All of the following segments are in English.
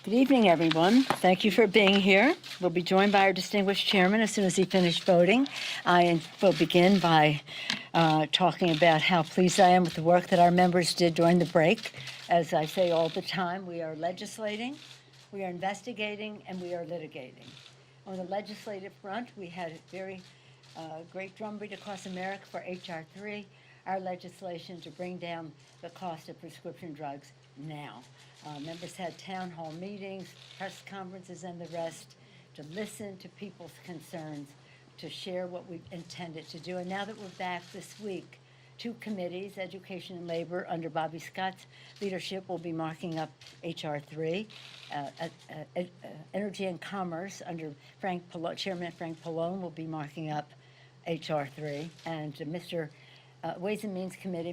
Good evening, everyone. Thank you for being here. We'll be joined by our distinguished chairman as soon as he finished voting. I will begin by talking about how pleased I am with the work that our members did during the break. As I say all the time, we are legislating, we are investigating, and we are litigating. On the legislative front, we had a very great drumbeat across America for H.R. 3, our legislation to bring down the cost of prescription drugs now. Members had town hall meetings, press conferences, and the rest to listen to people's concerns, to share what we intended to do. And now that we're back this week, two committees, Education and Labor, under Bobby Scott's leadership, will be marking up H.R. 3. Energy and Commerce, under Chairman Frank Pallone, will be marking up H.R. 3. And Mr. Ways and Means Committee,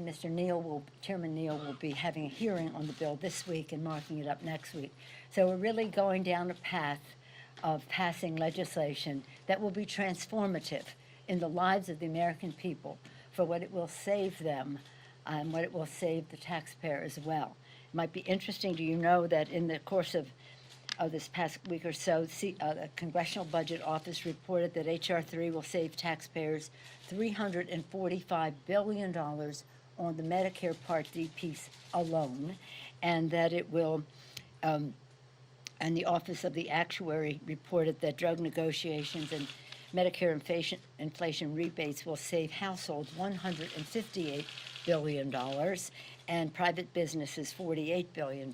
Chairman Neal will be having a hearing on the bill this week and marking it up next week. So we're really going down a path of passing legislation that will be transformative in the lives of the American people for what it will save them and what it will save the taxpayer as well. It might be interesting to you know that in the course of this past week or so, the Congressional Budget Office reported that H.R. 3 will save taxpayers $345 billion on the Medicare Part D piece alone, and that it will, and the Office of the Actuary reported that drug negotiations and Medicare inflation rebates will save households $158 billion and private businesses $48 billion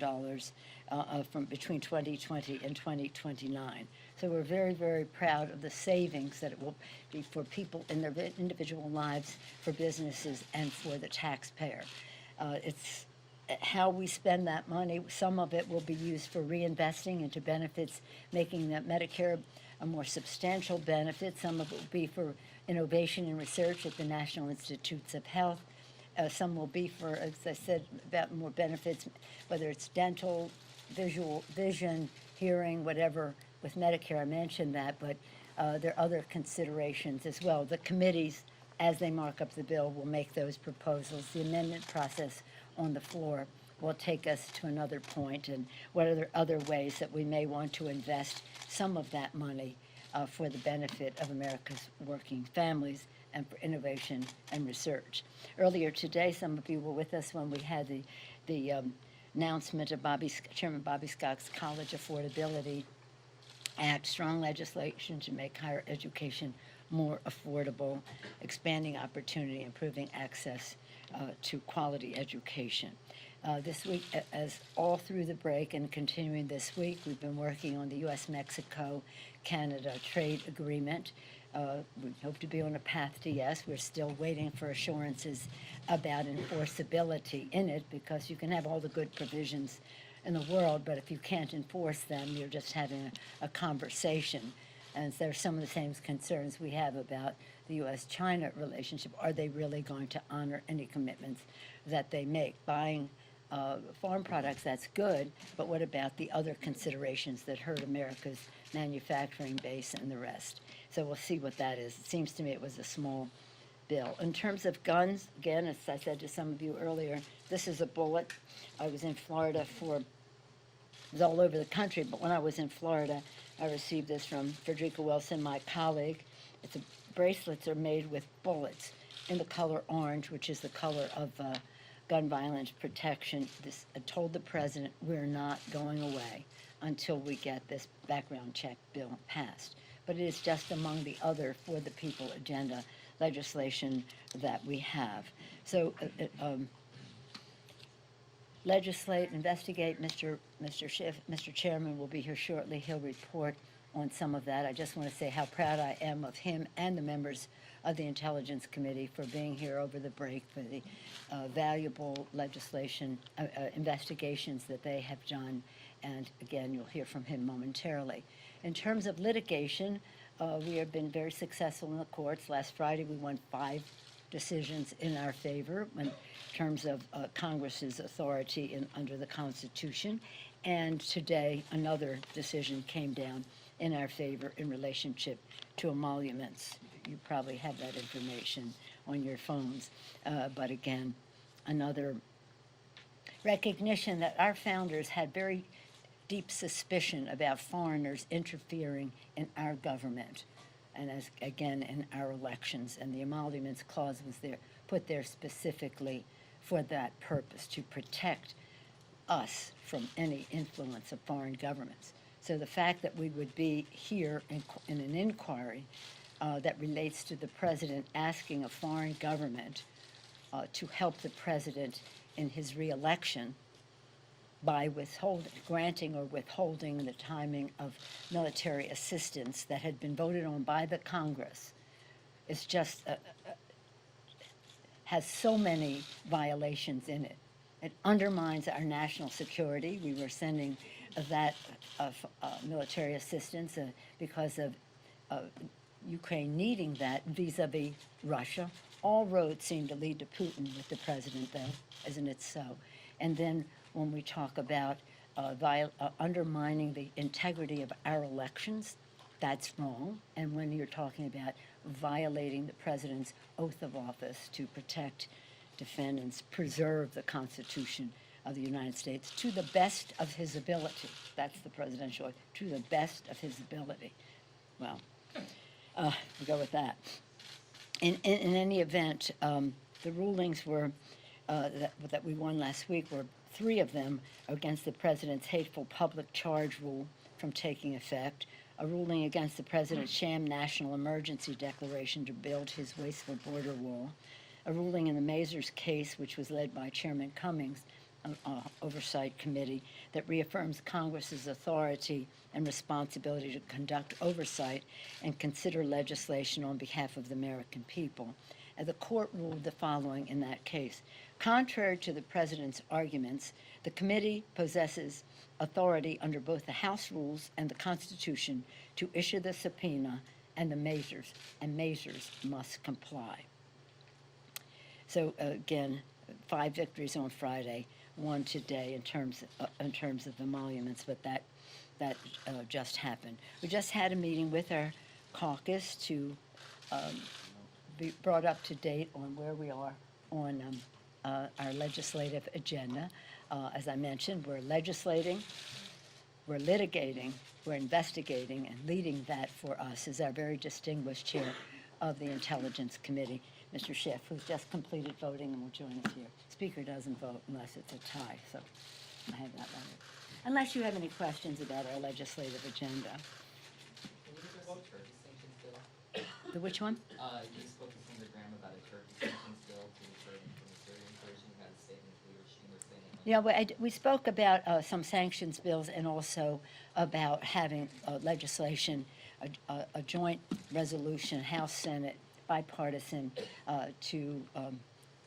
from between 2020 and 2029. So we're very, very proud of the savings that it will be for people in their individual lives, for businesses, and for the taxpayer. It's how we spend that money. Some of it will be used for reinvesting into benefits, making that Medicare a more substantial benefit. Some of it will be for innovation and research at the National Institutes of Health. Some will be for, as I said, about more benefits, whether it's dental, vision, hearing, whatever. With Medicare, I mentioned that, but there are other considerations as well. The committees, as they mark up the bill, will make those proposals. The amendment process on the floor will take us to another point, and what are other ways that we may want to invest some of that money for the benefit of America's working families and for innovation and research. Earlier today, some of you were with us when we had the announcement of Chairman Bobby Scott's College Affordability Act, strong legislation to make higher education more affordable, expanding opportunity, improving access to quality education. This week, as all through the break and continuing this week, we've been working on the U.S.-Mexico-Canada trade agreement. We hope to be on a path to yes. We're still waiting for assurances about enforceability in it, because you can have all the good provisions in the world, but if you can't enforce them, you're just having a conversation. And there's some of the same concerns we have about the U.S.-China relationship. Are they really going to honor any commitments that they make? Buying farm products, that's good, but what about the other considerations that hurt America's manufacturing base and the rest? So we'll see what that is. It seems to me it was a small bill. In terms of guns, again, as I said to some of you earlier, this is a bullet. I was in Florida it was all over the country, but when I was in Florida, I received this from Frederica Wilson, my colleague. Bracelets are made with bullets in the color orange, which is the color of gun violence protection. I told the president we're not going away until we get this background check bill passed. But it is just among the other for the people agenda legislation that we have. So legislate, investigate. Mr. Chairman will be here shortly. He'll report on some of that. I just want to say how proud I am of him and the members of the Intelligence Committee for being here over the break, for the valuable legislation investigations that they have done. And again, you'll hear from him momentarily. In terms of litigation, we have been very successful in the courts. Last Friday, we won 5 decisions in our favor in terms of Congress's authority under the Constitution. And today, another decision came down in our favor in relationship to emoluments. You probably have that information on your phones. But again, another recognition that our founders had very deep suspicion about foreigners interfering in our government and, as again, in our elections. And the emoluments clause was there, put there specifically for that purpose, to protect us from any influence of foreign governments. So the fact that we would be here in an inquiry that relates to the president asking a foreign government to help the president in his reelection by granting or withholding the timing of military assistance that had been voted on by the Congress is just has so many violations in it. It undermines our national security. We were sending that military assistance because of Ukraine needing that vis-a-vis Russia. All roads seem to lead to Putin with the president, though, isn't it so? And then when we talk about undermining the integrity of our elections, that's wrong. And when you're talking about violating the president's oath of office to protect, defend, and preserve the Constitution of the United States to the best of his ability, that's the presidential oath, to the best of his ability. Well, we go with that. In any event, the rulings were that we won last week were 3 of them against the president's hateful public charge rule from taking effect, a ruling against the president's sham national emergency declaration to build his wasteful border wall, a ruling in the Mazars case, which was led by Chairman Cummings, Oversight Committee, that reaffirms Congress's authority and responsibility to conduct oversight and consider legislation on behalf of the American people. And the court ruled the following in that case. Contrary to the president's arguments, the committee possesses authority under both the House rules and the Constitution to issue the subpoena, and Mazars must comply. So again, 5 victories on Friday, 1 today in terms of emoluments, but that just happened. We just had a meeting with our caucus to be brought up to date on where we are on our legislative agenda. As I mentioned, we're legislating, we're litigating, we're investigating, and leading that for us is our very distinguished chair of the Intelligence Committee, Mr. Schiff, who's just completed voting and will join us here. Speaker doesn't vote unless it's a tie, so I have that right. Unless you have any questions about our legislative agenda. The which one? You spoke to Senator Graham about a Turkey sanctions bill to deter them from the Syrian version. You had a statement we were saying. Yeah, we spoke about some sanctions bills and also about having legislation, a joint resolution, House, Senate, bipartisan, to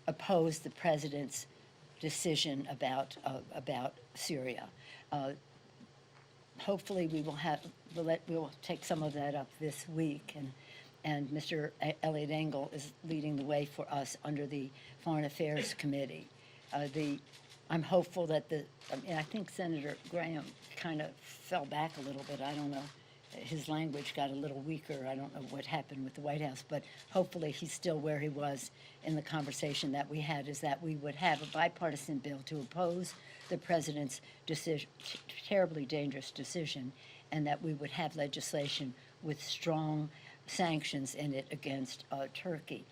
oppose the president's decision about Syria. Hopefully, we'll take some of that up this week, and Mr. Elliot Engel is leading the way for us under the Foreign Affairs Committee. I'm hopeful that I think Senator Graham kind of fell back a little bit. I don't know. His language got a little weaker. I don't know what happened with the White House, but hopefully he's still where he was in the conversation that we had, is that we would have a bipartisan bill to oppose the president's decision, terribly dangerous decision, and that we would have legislation with strong sanctions in it against Turkey.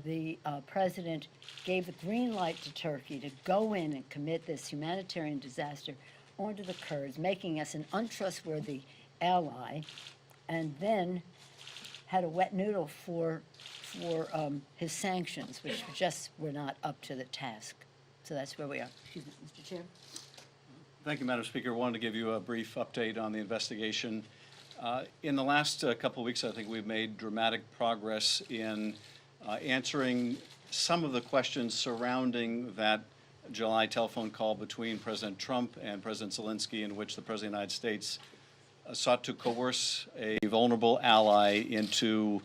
The president gave the green light to Turkey to go in and commit this humanitarian disaster onto the Kurds, making us an untrustworthy ally, and then had a wet noodle for his sanctions, which just were not up to the task. So that's where we are. Excuse me, Mr. Chair. Thank you, Madam Speaker. I wanted to give you a brief update on the investigation. In the last couple of weeks, I think we've made dramatic progress in answering some of the questions surrounding that July telephone call between President Trump and President Zelensky, in which the President of the United States sought to coerce a vulnerable ally into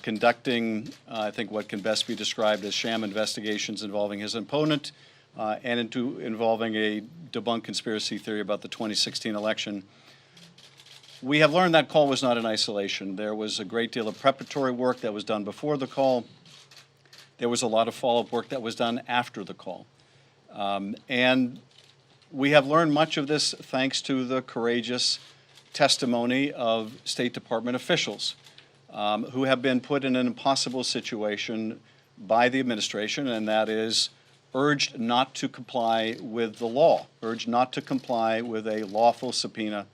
conducting, I think, what can best be described as sham investigations involving his opponent and involving a debunked conspiracy theory about the 2016 election. We have learned that call was not in isolation. There was a great deal of preparatory work that was done before the call. There was a lot of follow-up work that was done after the call. And We have learned much of this thanks to the courageous testimony of State Department officials who have been put in an impossible situation by the administration, and that is urged not to comply with the law, urged not to comply with a lawful subpoena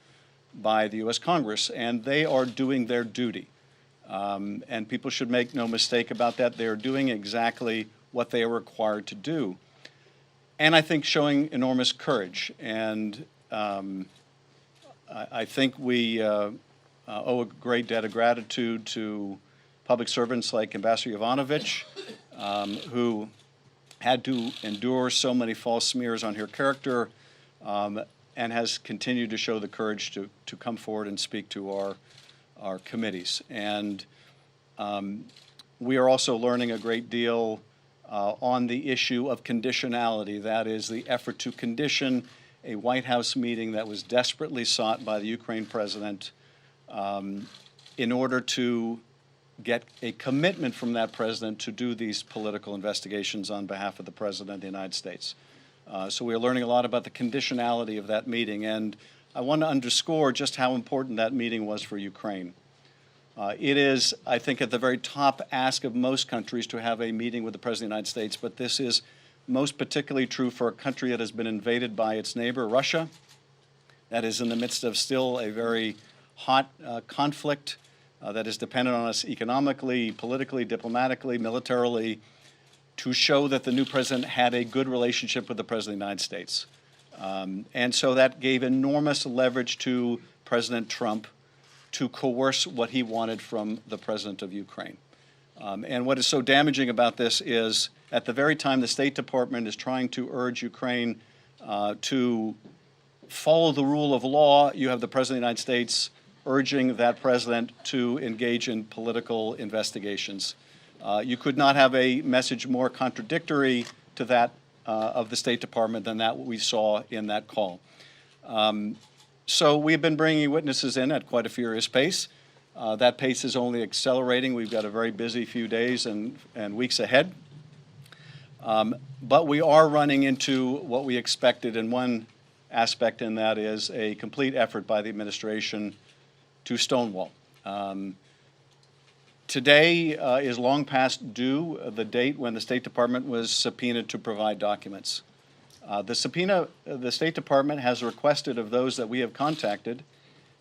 by the U.S. Congress, and they are doing their duty. And people should make no mistake about that. They are doing exactly what they are required to do. And I think showing enormous courage. And I think we owe a great debt of gratitude to public servants like Ambassador Yovanovitch, who had to endure so many false smears on her character, and has continued to show the courage to come forward and speak to our committees. And we are also learning a great deal on the issue of conditionality. That is the effort to condition a White House meeting that was desperately sought by the Ukraine president in order to get a commitment from that president to do these political investigations on behalf of the President of the United States. So we are learning a lot about the conditionality of that meeting, and I want to underscore just how important that meeting was for Ukraine. It is, I think, at the very top ask of most countries to have a meeting with the President of the United States, but this is most particularly true for a country that has been invaded by its neighbor, Russia, that is in the midst of still a very hot conflict that is dependent on us economically, politically, diplomatically, militarily, to show that the new president had a good relationship with the President of the United States. And so that gave enormous leverage to President Trump to coerce what he wanted from the President of Ukraine. And what is so damaging about this is at the very time the State Department is trying to urge Ukraine to follow the rule of law, you have the President of the United States urging that president to engage in political investigations. You could not have a message more contradictory to that of the State Department than that we saw in that call. So we've been bringing witnesses in at quite a furious pace. That pace is only accelerating. We've got a very busy few days and weeks ahead. But we are running into what we expected in one aspect, and that is a complete effort by the administration to stonewall. Today is long past due, the date when the State Department was subpoenaed to provide documents. The State Department has requested of those that we have contacted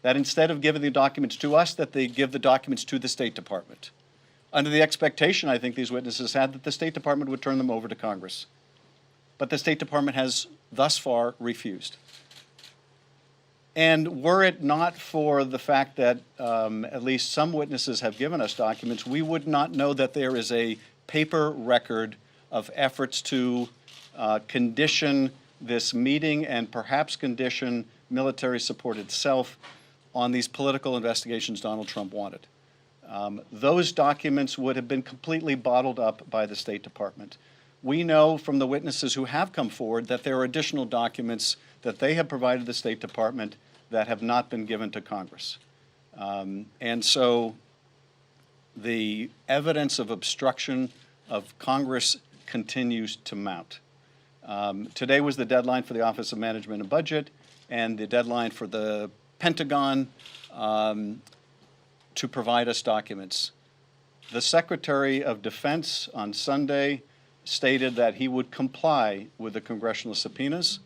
that instead of giving the documents to us, that they give the documents to the State Department, under the expectation, I think these witnesses had, that the State Department would turn them over to Congress. But the State Department has thus far refused. And were it not for the fact that at least some witnesses have given us documents, we would not know that there is a paper record of efforts to condition this meeting and perhaps condition military support itself on these political investigations Donald Trump wanted. Those documents would have been completely bottled up by the State Department. We know from the witnesses who have come forward that there are additional documents that they have provided the State Department that have not been given to Congress. And so the evidence of obstruction of Congress continues to mount. Today was the deadline for the Office of Management and Budget and the deadline for the Pentagon to provide us documents. The Secretary of Defense on Sunday stated that he would comply with the congressional subpoenas.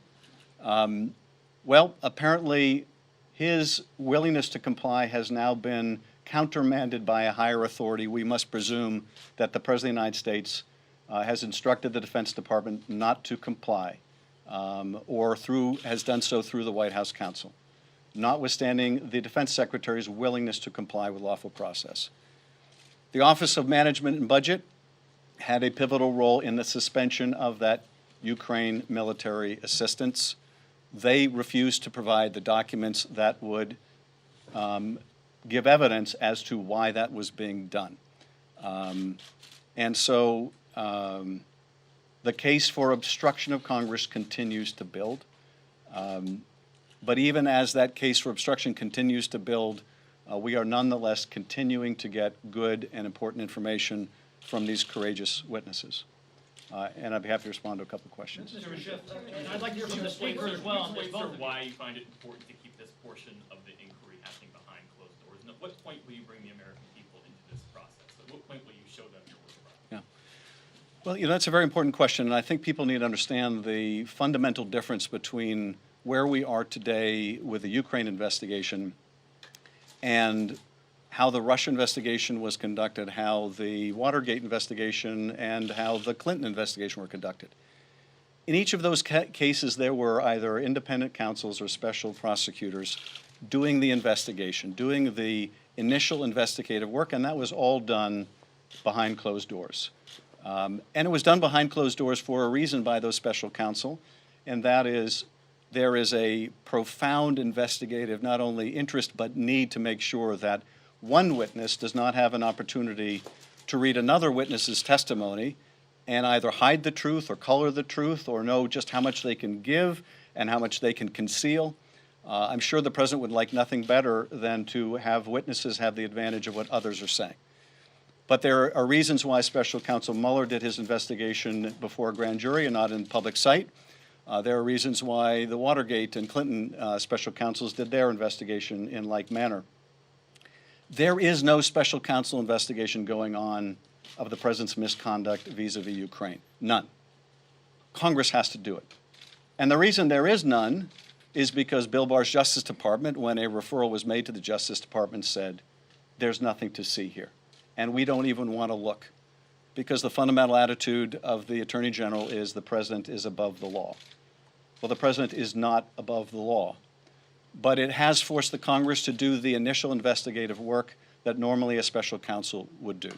Well, apparently his willingness to comply has now been countermanded by a higher authority. We must presume that the President of the United States has instructed the Defense Department not to comply, or has done so through the White House counsel, notwithstanding the Defense Secretary's willingness to comply with lawful process. The Office of Management and Budget had a pivotal role in the suspension of that Ukraine military assistance. They refused to provide the documents that would give evidence as to why that was being done. And so the case for obstruction of Congress continues to build. But even as that case for obstruction continues to build, we are nonetheless continuing to get good and important information from these courageous witnesses. And I'd be happy to respond to a couple of questions. Mr. Schiff, and I'd like to hear from the speaker as well on this Explain vote. why you find it important to keep this portion of the inquiry happening behind closed doors. And at what point will you bring the American people into this process? At what point will you show them your work product? Yeah. Well, that's a very important question, and I think people need to understand the fundamental difference between where we are today with the Ukraine investigation and how the Russia investigation was conducted, how the Watergate investigation and how the Clinton investigation were conducted. In each of those cases, there were either independent counsels or special prosecutors doing the investigation, doing the initial investigative work, and that was all done behind closed doors. And it was done behind closed doors for a reason by those special counsel, and that is there is a profound investigative, not only interest, but need to make sure that one witness does not have an opportunity to read another witness's testimony and either hide the truth or color the truth or know just how much they can give and how much they can conceal. I'm sure the president would like nothing better than to have witnesses have the advantage of what others are saying. But there are reasons why Special Counsel Mueller did his investigation before a grand jury and not in public sight. There are reasons why the Watergate and Clinton special counsels did their investigation in like manner. There is no special counsel investigation going on of the president's misconduct vis-a-vis Ukraine. None. Congress has to do it. And the reason there is none is because Bill Barr's Justice Department, when a referral was made to the Justice Department, said, there's nothing to see here. And we don't even want to look, because the fundamental attitude of the Attorney General is the president is above the law. Well, the president is not above the law. But it has forced the Congress to do the initial investigative work that normally a special counsel would do.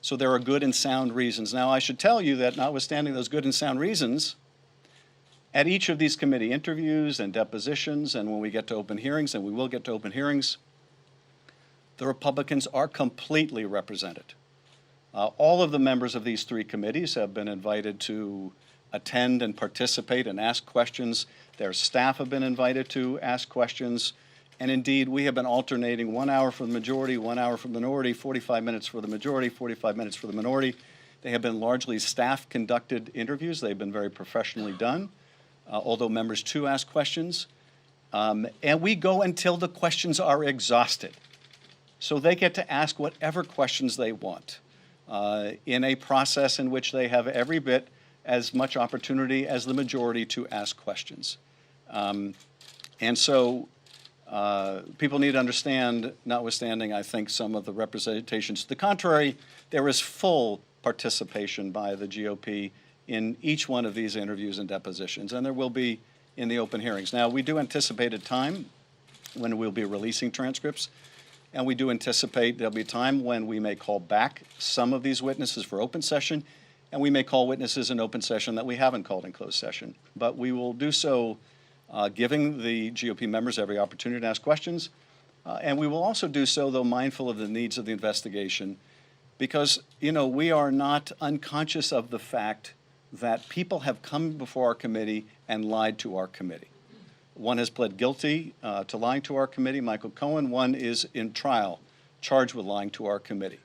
So there are good and sound reasons. Now, I should tell you that notwithstanding those good and sound reasons, at each of these committee interviews and depositions, and when we get to open hearings, and we will get to open hearings, the Republicans are completely represented. All of the members of these three committees have been invited to attend and participate and ask questions. Their staff have been invited to ask questions. And indeed, we have been alternating 1 hour for the majority, 1 hour for the minority, 45 minutes for the majority, 45 minutes for the minority. They have been largely staff-conducted interviews. They've been very professionally done, although members too ask questions. And we go until the questions are exhausted. So they get to ask whatever questions they want in a process in which they have every bit as much opportunity as the majority to ask questions. And so people need to understand, notwithstanding, I think, some of the representations to the contrary, there is full participation by the GOP in each one of these interviews and depositions, and there will be in the open hearings. Now, we do anticipate a time when we'll be releasing transcripts, and we do anticipate there'll be a time when we may call back some of these witnesses for open session, and we may call witnesses in open session that we haven't called in closed session. But we will do so giving the GOP members every opportunity to ask questions, and we will also do so, though, mindful of the needs of the investigation, because, we are not unconscious of the fact that people have come before our committee and lied to our committee. One has pled guilty to lying to our committee, Michael Cohen. One is in trial, charged with lying to our committee.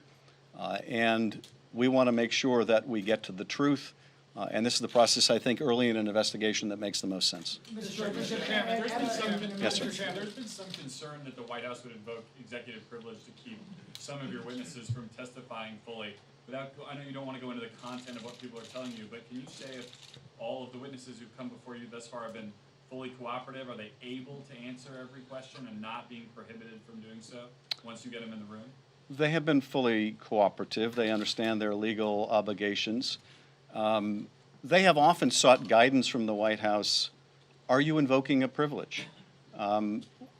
And we want to make sure that we get to the truth. And this is the process, I think, early in an investigation that makes the most sense. Mr. Chairman, Yes, sir. Mr. Chairman, there's been some concern that the White House would invoke executive privilege to keep some of your witnesses from testifying fully. I know you don't want to go into the content of what people are telling you, but can you say if all of the witnesses who've come before you thus far have been fully cooperative? Are they able to answer every question and not being prohibited from doing so once you get them in the room? They have been fully cooperative. They understand their legal obligations. They have often sought guidance from the White House. Are you invoking a privilege?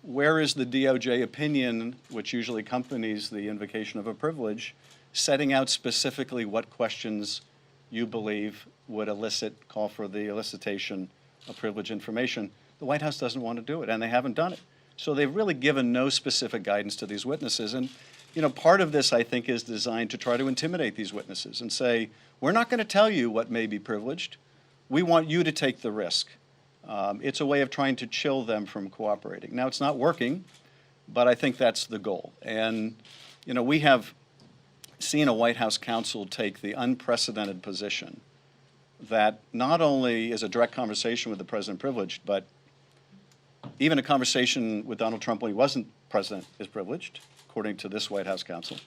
Where is the DOJ opinion, which usually accompanies the invocation of a privilege, setting out specifically what questions you believe would call for the elicitation of privileged information? The White House doesn't want to do it, and they haven't done it. So they've really given no specific guidance to these witnesses. And, part of this, I think, is designed to try to intimidate these witnesses and say, we're not going to tell you what may be privileged. We want you to take the risk. It's a way of trying to chill them from cooperating. Now, it's not working, but I think that's the goal. And, we have seen a White House counsel take the unprecedented position that not only is a direct conversation with the president privileged, but even a conversation with Donald Trump when he wasn't president is privileged, according to this White House counsel.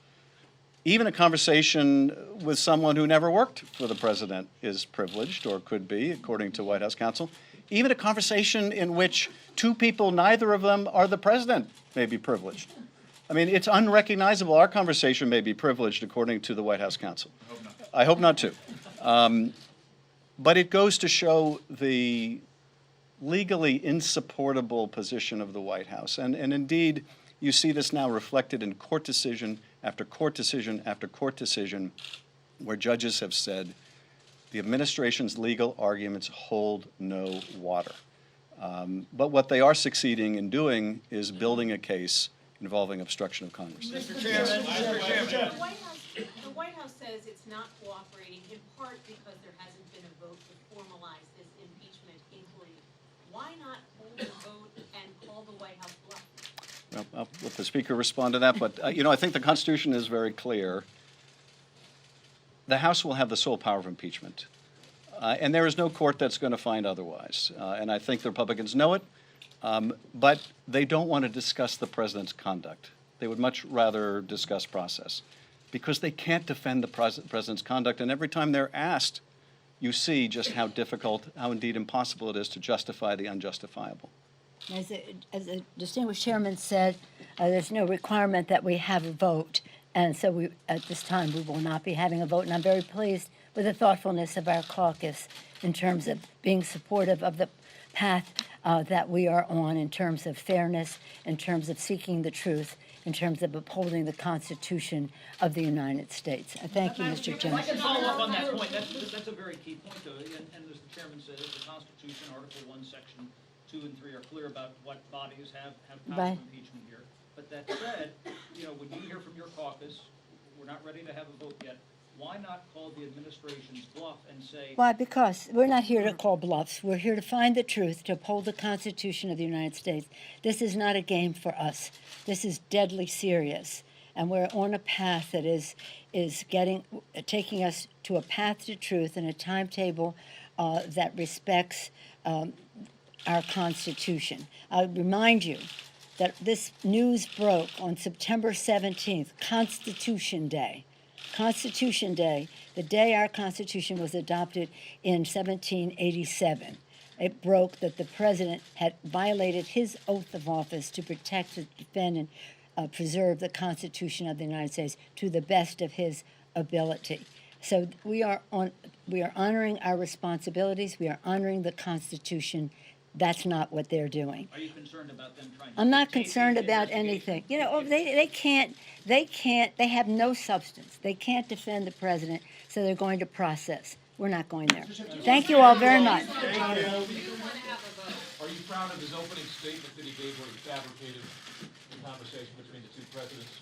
Even a conversation with someone who never worked for the president is privileged, or could be, according to White House counsel. Even a conversation in which two people, neither of them are the president, may be privileged. I mean, it's unrecognizable. Our conversation may be privileged, according to the White House counsel. I hope not, too. But it goes to show the legally insupportable position of the White House. And indeed, you see this now reflected in court decision after court decision after court decision, where judges have said the administration's legal arguments hold no water. But what they are succeeding in doing is building a case involving obstruction of Congress. Mr. Chairman, Mr. Chairman. The White House says it's not cooperating in part because there hasn't been a vote to formalize this impeachment inquiry. Why not hold a vote and call the White House bluff? Well, I'll let the Speaker respond to that, but, you know, I think the Constitution is very clear. The House will have the sole power of impeachment, and there is no court that's going to find otherwise. And I think the Republicans know it, but they don't want to discuss the president's conduct. They would much rather discuss process, because they can't defend the president's conduct, and every time they're asked, you see just how difficult, how indeed impossible it is to justify the unjustifiable. As the distinguished chairman said, there's no requirement that we have a vote, and so at this time, we will not be having a vote, and I'm very pleased with the thoughtfulness of our caucus in terms of being supportive of the path that we are on, in terms of fairness, in terms of seeking the truth, in terms of upholding the Constitution of the United States. I thank you, Mr. If I Jones. can follow up on that point, that's a very key point, though, and as the chairman says, the Constitution, Article 1, Section 2 and 3 are clear about what bodies have power Right. of impeachment here. But that said, you know, when you hear from your caucus, we're not ready to have a vote yet, why not call the administration's bluff and say, Why? Because we're not here to call bluffs. We're here to find the truth, to uphold the Constitution of the United States. This is not a game for us. This is deadly serious. And we're on a path that is taking us to a path to truth and a timetable that respects our Constitution. I would remind you that this news broke on September 17th, Constitution Day. Constitution Day, the day our Constitution was adopted in 1787. It broke that the president had violated his oath of office to protect, defend, and preserve the Constitution of the United States to the best of his ability. So we are honoring our responsibilities. We are honoring the Constitution. That's not what they're doing. are you concerned about them trying to? I'm not dictate concerned the about investigation? anything. You know, they have no substance. They can't defend the president, so they're going to process. We're not going there. Thank you all very much. We do want to have a vote. Are you proud of his opening statement that he gave where he fabricated the conversation between the two presidents?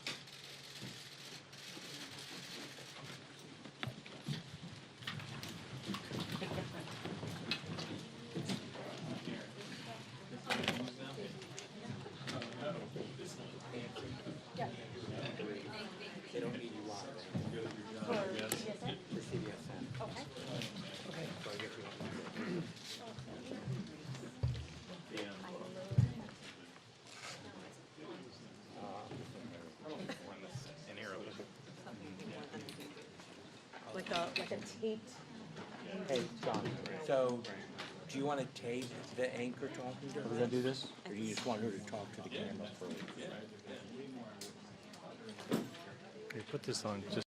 Like a taped. Hey, John, so do you want to tape the anchor talking to her? Are we gonna do this? Or do you just want her to talk to the camera first? Okay, put this on just